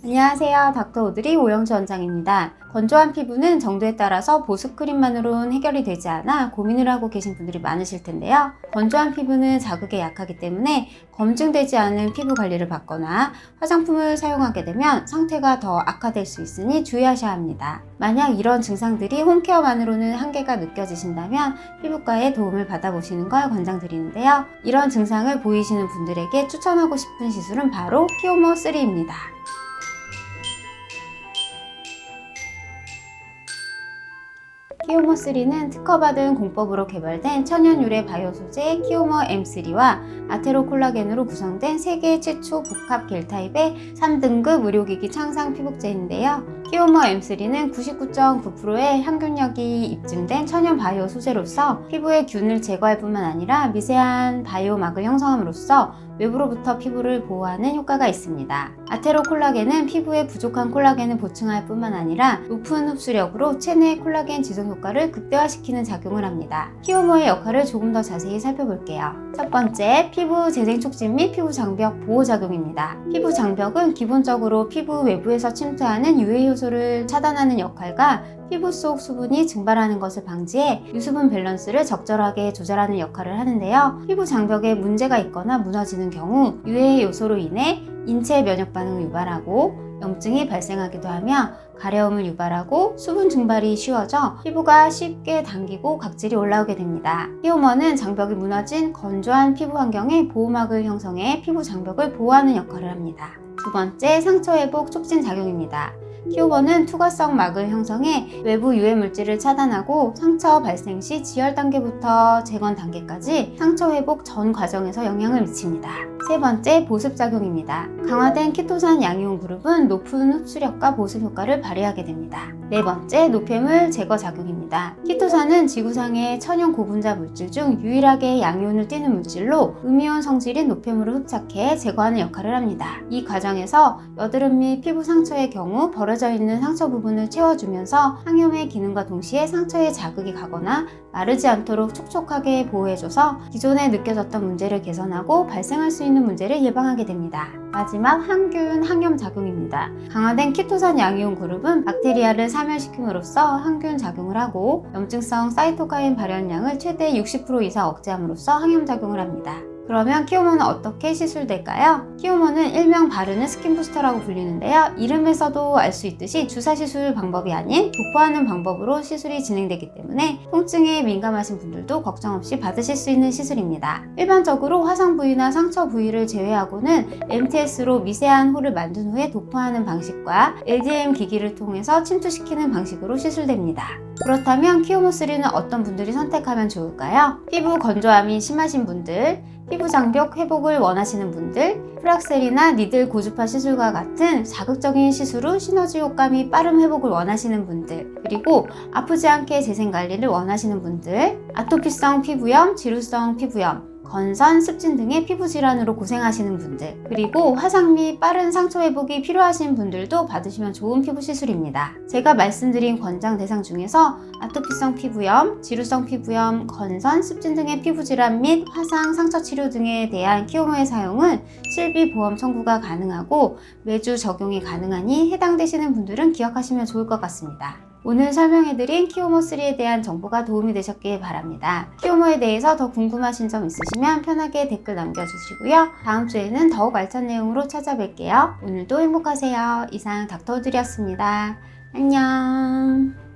안녕하세요. 닥터 오드리 오영주 원장입니다. 건조한 피부는 정도에 따라서 보습크림만으로는 해결이 되지 않아 고민을 하고 계신 분들이 많으실 텐데요. 건조한 피부는 자극에 약하기 때문에 검증되지 않은 피부 관리를 받거나 화장품을 사용하게 되면 상태가 더 악화될 수 있으니 주의하셔야 합니다. 만약 이런 증상들이 홈케어만으로는 한계가 느껴지신다면 피부과의 도움을 받아보시는 걸 권장드리는데요. 이런 증상을 보이시는 분들에게 추천하고 싶은 시술은 바로 키오모3입니다. 키오모3는 특허받은 공법으로 개발된 천연 유래 바이오 소재 키오모 M3와 아테로콜라겐으로 구성된 세계 최초 복합 겔 타입의 3등급 의료기기 창상 피부제인데요. 키오모 M3는 99.9%의 항균력이 입증된 천연 바이오 소재로서 피부의 균을 제거할 뿐만 아니라 미세한 바이오막을 형성함으로써 외부로부터 피부를 보호하는 효과가 있습니다. 아테로콜라겐은 피부에 부족한 콜라겐을 보충할 뿐만 아니라 높은 흡수력으로 체내 콜라겐 지속 효과를 극대화시키는 작용을 합니다. 키오모의 역할을 조금 더 자세히 살펴볼게요. 첫 번째, 피부 재생 촉진 및 피부 장벽 보호 작용입니다. 피부 장벽은 기본적으로 피부 외부에서 침투하는 유해 요소를 차단하는 역할과 피부 속 수분이 증발하는 것을 방지해 유수분 밸런스를 적절하게 조절하는 역할을 하는데요. 피부 장벽에 문제가 있거나 무너지는 경우 유해 요소로 인해 인체 면역 반응을 유발하고 염증이 발생하기도 하며 가려움을 유발하고 수분 증발이 쉬워져 피부가 쉽게 당기고 각질이 올라오게 됩니다. 키오모는 장벽이 무너진 건조한 피부 환경에 보호막을 형성해 피부 장벽을 보호하는 역할을 합니다. 두 번째, 상처 회복 촉진 작용입니다. 키오모는 투과성 막을 형성해 외부 유해 물질을 차단하고 상처 발생 시 지혈 단계부터 재건 단계까지 상처 회복 전 과정에서 영향을 미칩니다. 세 번째, 보습 작용입니다. 강화된 키토산 양이온 그룹은 높은 흡수력과 보습 효과를 발휘하게 됩니다. 네 번째, 노폐물 제거 작용입니다. 키토산은 지구상의 천연 고분자 물질 중 유일하게 양이온을 띠는 물질로 음이온 성질인 노폐물을 흡착해 제거하는 역할을 합니다. 이 과정에서 여드름 및 피부 상처의 경우 벌어져 있는 상처 부분을 채워주면서 항염의 기능과 동시에 상처에 자극이 가거나 마르지 않도록 촉촉하게 보호해줘서 기존에 느껴졌던 문제를 개선하고 발생할 수 있는 문제를 예방하게 됩니다. 마지막, 항균 항염 작용입니다. 강화된 키토산 양이온 그룹은 박테리아를 사멸시킴으로써 항균 작용을 하고 염증성 사이토카인 발현량을 최대 60% 이상 억제함으로써 항염 작용을 합니다. 그러면 키오모는 어떻게 시술될까요? 키오모는 일명 바르는 스킨 부스터라고 불리는데요. 이름에서도 알 수 있듯이 주사 시술 방법이 아닌 도포하는 방법으로 시술이 진행되기 때문에 통증에 민감하신 분들도 걱정 없이 받으실 수 있는 시술입니다. 일반적으로 화상 부위나 상처 부위를 제외하고는 MTS로 미세한 홀을 만든 후에 도포하는 방식과 LDM 기기를 통해서 침투시키는 방식으로 시술됩니다. 그렇다면 키오모3는 어떤 분들이 선택하면 좋을까요? 피부 건조함이 심하신 분들, 피부 장벽 회복을 원하시는 분들, 프락셀이나 니들 고주파 시술과 같은 자극적인 시술 후 시너지 효과미 빠른 회복을 원하시는 분들, 그리고 아프지 않게 재생 관리를 원하시는 분들, 아토피성 피부염, 지루성 피부염, 건선, 습진 등의 피부 질환으로 고생하시는 분들, 그리고 화상 및 빠른 상처 회복이 필요하신 분들도 받으시면 좋은 피부 시술입니다. 제가 말씀드린 권장 대상 중에서 아토피성 피부염, 지루성 피부염, 건선, 습진 등의 피부 질환 및 화상, 상처 치료 등에 대한 키오모의 사용은 실비보험 청구가 가능하고 매주 적용이 가능하니 해당되시는 분들은 기억하시면 좋을 것 같습니다. 오늘 설명해드린 키오모3에 대한 정보가 도움이 되셨길 바랍니다. 키오모에 대해서 더 궁금하신 점 있으시면 편하게 댓글 남겨주시고요. 다음 주에는 더욱 알찬 내용으로 찾아뵐게요. 오늘도 행복하세요. 이상 닥터 오드리였습니다. 안녕.